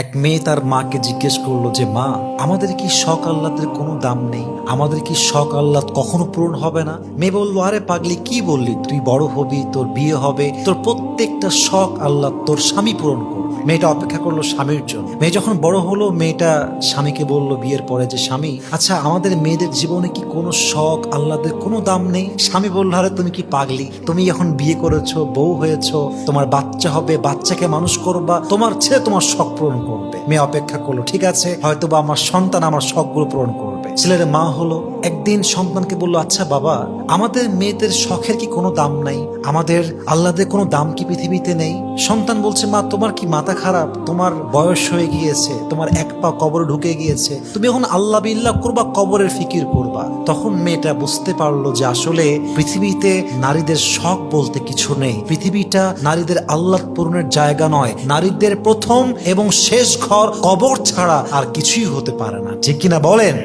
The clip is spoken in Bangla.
এক মেয়ে তার মাকে জিজ্ঞেস করলো যে মা, আমাদের কি শখ আহ্লাদের কোনো দাম নেই? আমাদের কি শখ আহ্লাদ কখনো পূরণ হবে না? মেয়ে বললো, আরে পাগলি, কি বললি? তুই বড় হবি, তোর বিয়ে হবে, তোর প্রত্যেকটা শখ আহ্লাদ তোর স্বামী পূরণ করবে। মেয়েটা অপেক্ষা করলো স্বামীর জন্য। মেয়ে যখন বড় হলো, মেয়েটা স্বামীকে বলল বিয়ের পরে যে স্বামী, আচ্ছা আমাদের মেয়েদের জীবনে কি কোনো শখ আহ্লাদের কোনো দাম নেই? স্বামী বলল, আরে তুমি কি পাগলি? তুমি এখন বিয়ে করেছো, বউ হয়েছো, তোমার বাচ্চা হবে, বাচ্চাকে মানুষ করবা, তোমার ছেলে তোমার শখ পূরণ করবে। মেয়ে অপেক্ষা করলো, ঠিক আছে, হয়তো বা আমার সন্তান আমার শখগুলো পূরণ করবে। ছেলের মা হলো, একদিন সন্তানকে বললো, আচ্ছা বাবা, আমাদের মেয়েদের শখের কি কোনো দাম নাই? আমাদের আহ্লাদের কোনো দাম কি পৃথিবীতে নেই? সন্তান বলছে, মা তোমার কি মাথা খারাপ? তোমার বয়স হয়ে গিয়েছে, তোমার এক পা কবরে ঢুকে গিয়েছে, তুমি এখন আল্লাহ বিল্লাহ করবা, কবরের ফিকির করবা। তখন মেয়েটা বুঝতে পারলো যে আসলে পৃথিবীতে নারীদের শখ বলতে কিছু নেই। পৃথিবীটা নারীদের আহ্লাদ পূরণের জায়গা নয়। নারীদের প্রথম এবং শেষ ঘর কবর ছাড়া আর কিছুই হতে পারে না। ঠিক কিনা বলেন?